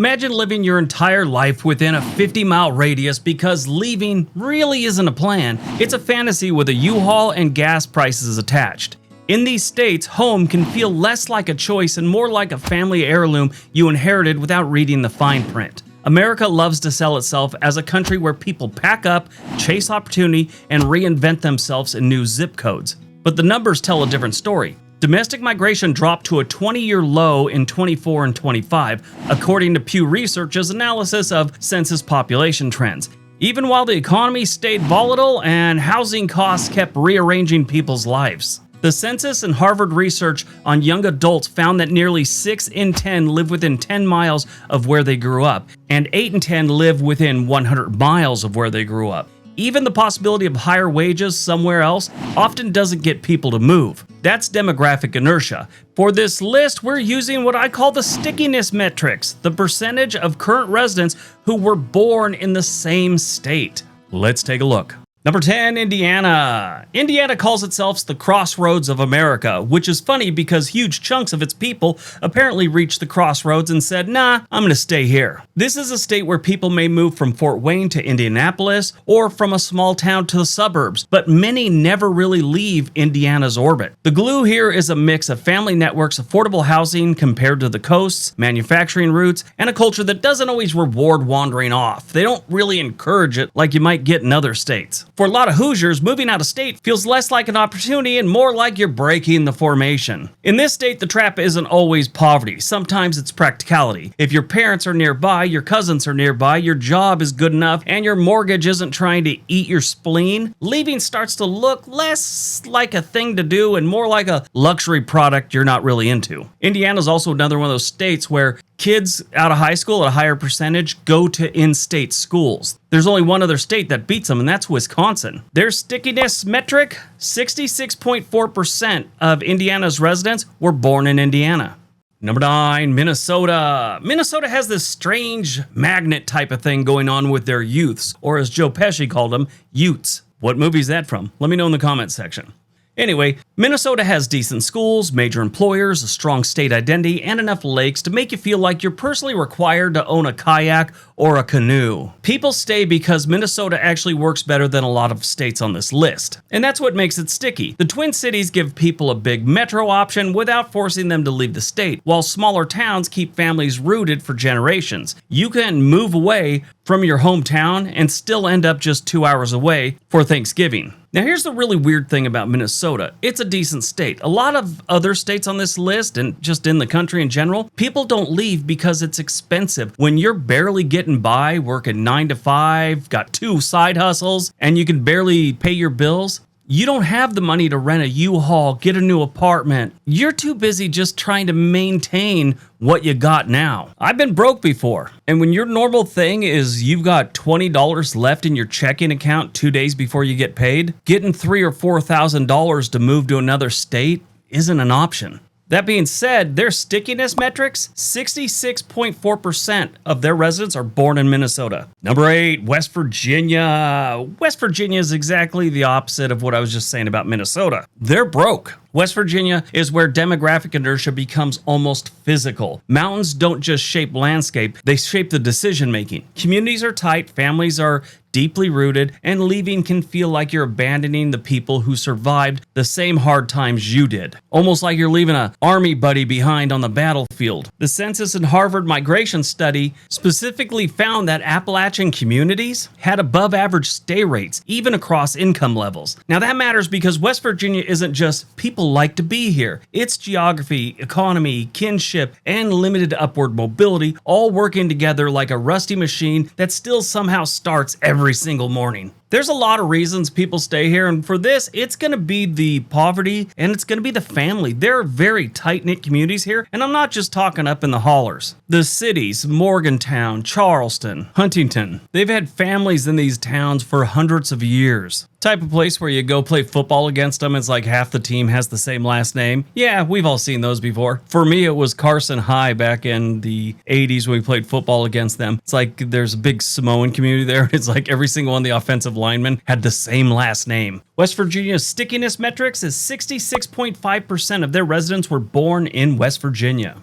Imagine living your entire life within a 50-mile radius because leaving really isn't a plan. It's a fantasy with a U-Haul and gas prices attached. In these states, home can feel less like a choice and more like a family heirloom you inherited without reading the fine print. America loves to sell itself as a country where people pack up, chase opportunity, and reinvent themselves in new zip codes. But the numbers tell a different story. Domestic migration dropped to a 20-year low in 24 and 25, according to Pew Research's analysis of census population trends, even while the economy stayed volatile and housing costs kept rearranging people's lives. The census and Harvard research on young adults found that nearly 6 in 10 live within 10 miles of where they grew up, and 8 in 10 live within 100 miles of where they grew up. Even the possibility of higher wages somewhere else often doesn't get people to move. That's demographic inertia. For this list, we're using what I call the stickiness metrics, the percentage of current residents who were born in the same state. Let's take a look. Number 10, Indiana. Indiana calls itself the crossroads of America, which is funny because huge chunks of its people apparently reached the crossroads and said, nah, I'm gonna stay here. This is a state where people may move from Fort Wayne to Indianapolis or from a small town to the suburbs, but many never really leave Indiana's orbit. The glue here is a mix of family networks, affordable housing compared to the coasts, manufacturing routes, and a culture that doesn't always reward wandering off. They don't really encourage it like you might get in other states. For a lot of Hoosiers, moving out of state feels less like an opportunity and more like you're breaking the formation. In this state, the trap isn't always poverty. Sometimes it's practicality. If your parents are nearby, your cousins are nearby, your job is good enough, and your mortgage isn't trying to eat your spleen, leaving starts to look less like a thing to do and more like a luxury product you're not really into. Indiana's also another one of those states where kids out of high school at a higher percentage go to in-state schools. There's only one other state that beats them, and that's Wisconsin. Their stickiness metric, 66.4% of Indiana's residents were born in Indiana. Number 9, Minnesota. Minnesota has this strange magnet type of thing going on with their youths, or as Joe Pesci called them, Utes. What movie is that from? Let me know in the comments section. Anyway, Minnesota has decent schools, major employers, a strong state identity, and enough lakes to make you feel like you're personally required to own a kayak or a canoe. People stay because Minnesota actually works better than a lot of states on this list. And that's what makes it sticky. The Twin Cities give people a big metro option without forcing them to leave the state, while smaller towns keep families rooted for generations. You can move away from your hometown and still end up just 2 hours away for Thanksgiving. Now here's the really weird thing about Minnesota. It's a decent state. A lot of other states on this list, and just in the country in general, people don't leave because it's expensive. When you're barely getting by, working 9 to 5, got 2 side hustles, and you can barely pay your bills, you don't have the money to rent a U-Haul, get a new apartment. You're too busy just trying to maintain what you got now. I've been broke before, and when your normal thing is you've got $20 left in your checking account 2 days before you get paid, getting $3,000 or $4,000 to move to another state isn't an option. That being said, their stickiness metrics, 66.4% of their residents are born in Minnesota. Number 8, West Virginia. West Virginia is exactly the opposite of what I was just saying about Minnesota. They're broke. West Virginia is where demographic inertia becomes almost physical. Mountains don't just shape landscape, they shape the decision making. Communities are tight, families are deeply rooted, and leaving can feel like you're abandoning the people who survived the same hard times you did. Almost like you're leaving an army buddy behind on the battlefield. The Census and Harvard migration study specifically found that Appalachian communities had above average stay rates, even across income levels. Now that matters because West Virginia isn't just people like to be here. It's geography, economy, kinship, and limited upward mobility all working together like a rusty machine that still somehow starts every single morning. There's a lot of reasons people stay here, and for this, it's going to be the poverty and it's going to be the family. There are very tight-knit communities here, and I'm not just talking up in the hollers. The cities, Morgantown, Charleston, Huntington, they've had families in these towns for hundreds of years. Type of place where you go play football against them, it's like half the team has the same last name. Yeah, we've all seen those before. For me, it was Carson High back in the 80s when we played football against them. It's like there's a big Samoan community there. It's like every single one of the offensive linemen had the same last name. West Virginia's stickiness metrics is 66.5% of their residents were born in West Virginia.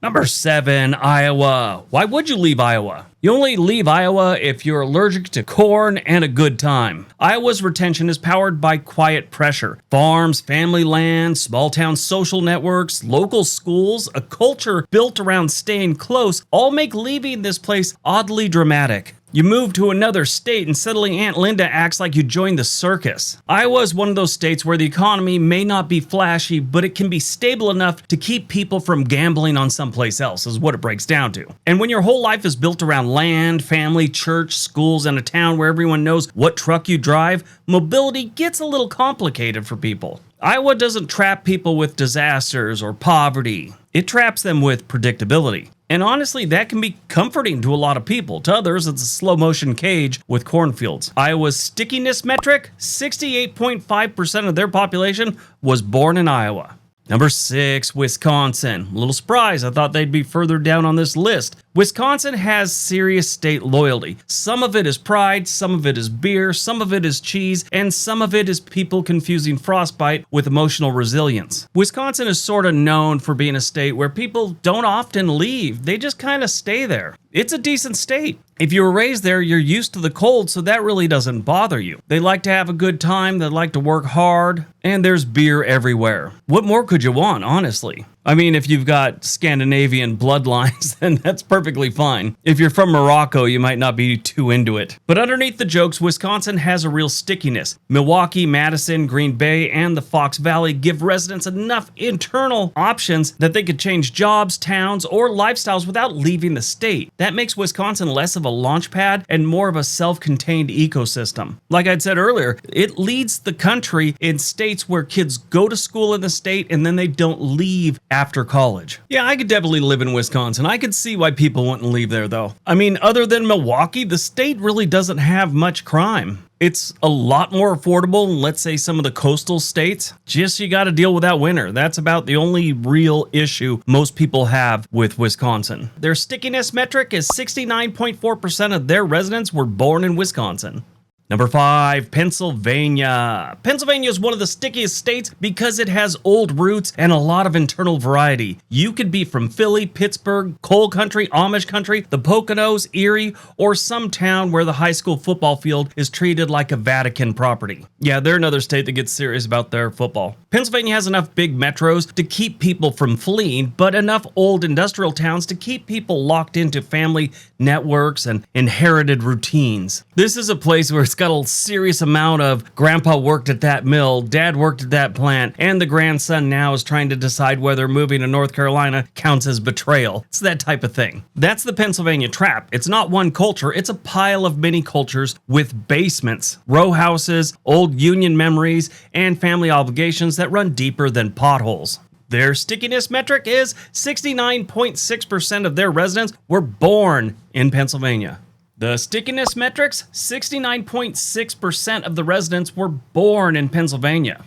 Number 7, Iowa. Why would you leave Iowa? You only leave Iowa if you're allergic to corn and a good time. Iowa's retention is powered by quiet pressure. Farms, family land, small town social networks, local schools, a culture built around staying close all make leaving this place oddly dramatic. You move to another state and suddenly Aunt Linda acts like you joined the circus. Iowa is one of those states where the economy may not be flashy, but it can be stable enough to keep people from gambling on someplace else, is what it breaks down to. And when your whole life is built around land, family, church, schools, and a town where everyone knows what truck you drive, mobility gets a little complicated for people. Iowa doesn't trap people with disasters or poverty. It traps them with predictability. And honestly, that can be comforting to a lot of people. To others, it's a slow motion cage with cornfields. Iowa's stickiness metric, 68.5% of their population was born in Iowa. Number 6, Wisconsin. A little surprised. I thought they'd be further down on this list. Wisconsin has serious state loyalty. Some of it is pride, some of it is beer, some of it is cheese, and some of it is people confusing frostbite with emotional resilience. Wisconsin is sort of known for being a state where people don't often leave. They just kind of stay there. It's a decent state. If you were raised there, you're used to the cold, so that really doesn't bother you. They like to have a good time, they like to work hard, and there's beer everywhere. What more could you want, honestly? I mean, if you've got Scandinavian bloodlines, then that's perfectly fine. If you're from Morocco, you might not be too into it. But underneath the jokes, Wisconsin has a real stickiness. Milwaukee, Madison, Green Bay, and the Fox Valley give residents enough internal options that they could change jobs, towns, or lifestyles without leaving the state. That makes Wisconsin less of a launch pad and more of a self-contained ecosystem. Like I'd said earlier, it leads the country in states where kids go to school in the state and then they don't leave after college. Yeah, I could definitely live in Wisconsin. I could see why people wouldn't leave there though. I mean, other than Milwaukee, the state really doesn't have much crime. It's a lot more affordable than, let's say, some of the coastal states. Just you got to deal with that winter. That's about the only real issue most people have with Wisconsin. Their stickiness metric is 69.4% of their residents were born in Wisconsin. Number 5, Pennsylvania. Pennsylvania is one of the stickiest states because it has old roots and a lot of internal variety. You could be from Philly, Pittsburgh, coal country, Amish country, the Poconos, Erie, or some town where the high school football field is treated like a Vatican property. Yeah, they're another state that gets serious about their football. Pennsylvania has enough big metros to keep people from fleeing, but enough old industrial towns to keep people locked into family networks and inherited routines. This is a place where it's got a serious amount of grandpa worked at that mill, dad worked at that plant, and the grandson now is trying to decide whether moving to North Carolina counts as betrayal. It's that type of thing. That's the Pennsylvania trap. It's not one culture, it's a pile of many cultures with basements, row houses, old Union memories, and family obligations that run deeper than potholes. Their stickiness metric is 69.6% of their residents were born in Pennsylvania. The stickiness metrics, 69.6% of the residents were born in Pennsylvania.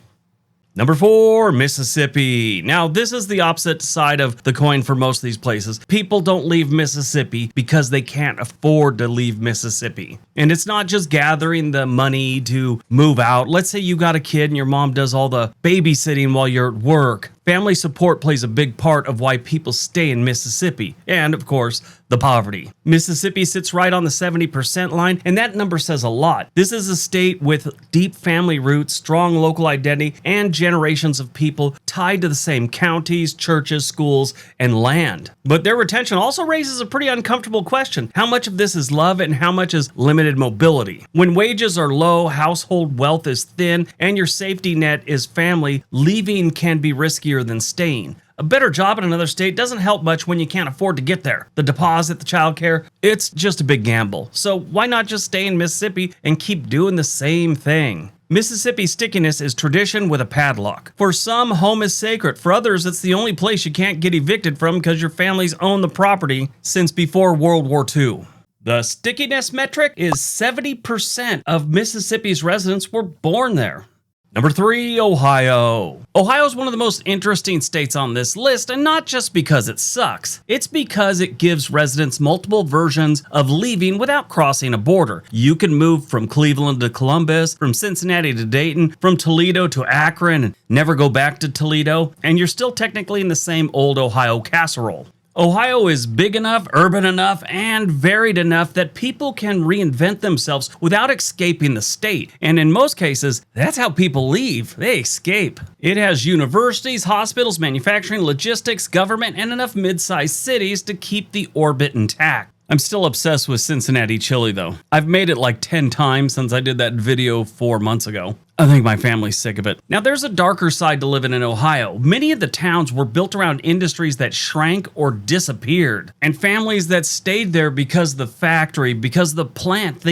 Number 4, Mississippi. Now, this is the opposite side of the coin for most of these places. People don't leave Mississippi because they can't afford to leave Mississippi. And it's not just gathering the money to move out. Let's say you got a kid and your mom does all the babysitting while you're at work. Family support plays a big part of why people stay in Mississippi. And, of course, the poverty. Mississippi sits right on the 70% line, and that number says a lot. This is a state with deep family roots, strong local identity, and generations of people tied to the same counties, churches, schools, and land. But their retention also raises a pretty uncomfortable question. How much of this is love and how much is limited mobility? When wages are low, household wealth is thin, and your safety net is family, leaving can be riskier than staying. A better job in another state doesn't help much when you can't afford to get there. The deposit, the childcare, it's just a big gamble. So why not just stay in Mississippi and keep doing the same thing? Mississippi stickiness is tradition with a padlock. For some, home is sacred. For others, it's the only place you can't get evicted from because your families own the property since before World War II. The stickiness metric is 70% of Mississippi's residents were born there. Number 3, Ohio. Ohio is one of the most interesting states on this list, and not just because it sucks. It's because it gives residents multiple versions of leaving without crossing a border. You can move from Cleveland to Columbus, from Cincinnati to Dayton, from Toledo to Akron, and never go back to Toledo, and you're still technically in the same old Ohio casserole. Ohio is big enough, urban enough, and varied enough that people can reinvent themselves without escaping the state. And in most cases, that's how people leave. They escape. It has universities, hospitals, manufacturing, logistics, government, and enough mid-sized cities to keep the orbit intact. I'm still obsessed with Cincinnati chili though. I've made it like 10 times since I did that video 4 months ago. I think my family's sick of it. Now there's a darker side to living in Ohio. Many of the towns were built around industries that shrank or disappeared, and families that stayed there because the factory, because the plant,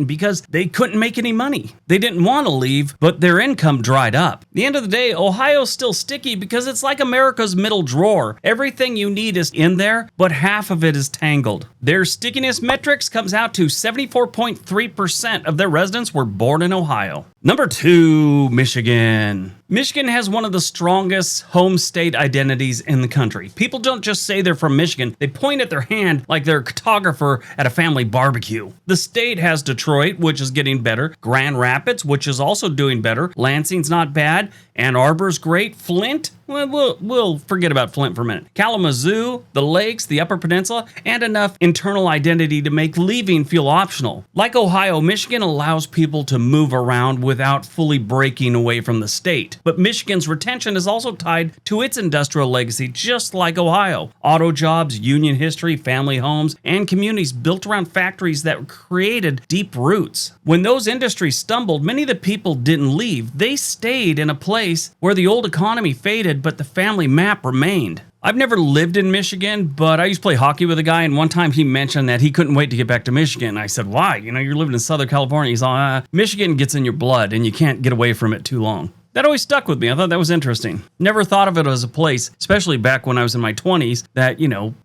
because they couldn't make any money. They didn't want to leave, but their income dried up. At the end of the day, Ohio's still sticky because it's like America's middle drawer. Everything you need is in there, but half of it is tangled. Their stickiness metrics comes out to 74.3% of their residents were born in Ohio. Number 2, Michigan. Michigan has one of the strongest home state identities in the country. People don't just say they're from Michigan, they point at their hand like they're a cartographer at a family barbecue. The state has Detroit, which is getting better, Grand Rapids, which is also doing better, Lansing's not bad, Ann Arbor's great, Flint, we'll forget about Flint for a minute. Kalamazoo, the Lakes, the Upper Peninsula, and enough internal identity to make leaving feel optional. Like Ohio, Michigan allows people to move around without fully breaking away from the state. But Michigan's retention is also tied to its industrial legacy, just like Ohio. Auto jobs, union history, family homes, and communities built around factories that created deep roots. When those industries stumbled, many of the people didn't leave. They stayed in a place where the old economy faded, but the family map remained. I've never lived in Michigan, but I used to play hockey with a guy, and one time he mentioned that he couldn't wait to get back to Michigan. I said, why? You're living in Southern California. He's like, Michigan gets in your blood, and you can't get away from it too long. That always stuck with me. I thought that was interesting. Never thought of it as a place, especially back when I was in my 20s, that,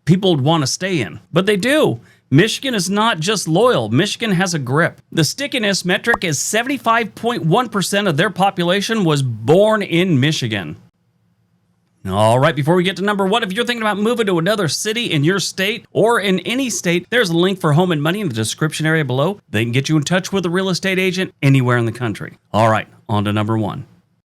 people would want to stay in. But they do. Michigan is not just loyal. Michigan has a grip. The stickiness metric is 75.1% of their population was born in Michigan. All right, before we get to number 1, if you're thinking about moving to another city in your state or in any state, there's a link for Home and Money in the description area below. They can get you in touch with a real estate agent anywhere in the country. All right, on to number 1.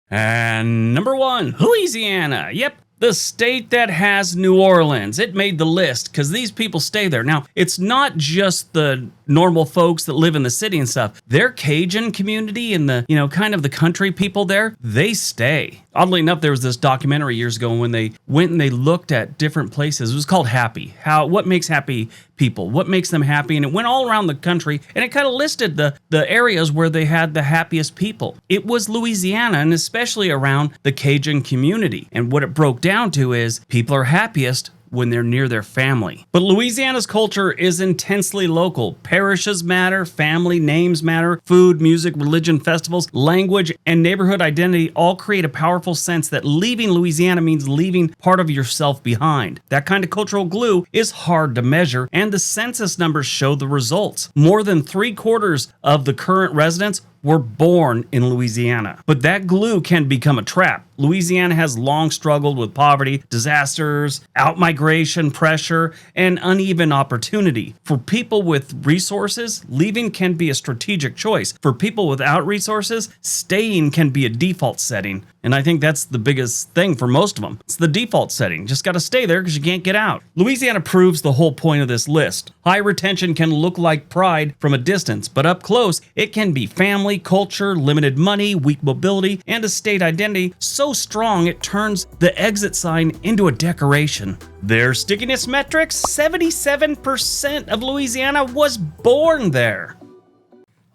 And number 1, Louisiana. Yep, the state that has New Orleans. It made the list because these people stay there. Now, it's not just the normal folks that live in the city and stuff. Their Cajun community and the, kind of the country people there, they stay. Oddly enough, there was this documentary years ago when they went and they looked at different places. It was called Happy. What makes happy people? What makes them happy? And it went all around the country, and it kind of listed the areas where they had the happiest people. It was Louisiana, and especially around the Cajun community. And what it broke down to is people are happiest when they're near their family. But Louisiana's culture is intensely local. Parishes matter, family names matter, food, music, religion, festivals, language, and neighborhood identity all create a powerful sense that leaving Louisiana means leaving part of yourself behind. That kind of cultural glue is hard to measure, and the census numbers show the results. More than 3/4 of the current residents were born in Louisiana. But that glue can become a trap. Louisiana has long struggled with poverty, disasters, outmigration pressure, and uneven opportunity. For people with resources, leaving can be a strategic choice. For people without resources, staying can be a default setting. And I think that's the biggest thing for most of them. It's the default setting. Just got to stay there because you can't get out. Louisiana proves the whole point of this list. High retention can look like pride from a distance, but up close, it can be family, culture, limited money, weak mobility, and a state identity so strong it turns the exit sign into a decoration. Their stickiness metrics, 77% of Louisiana was born there.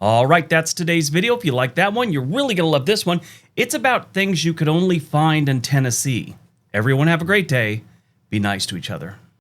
All right, that's today's video. If you like that one, you're really going to love this one. It's about things you could only find in Tennessee. Everyone have a great day. Be nice to each other.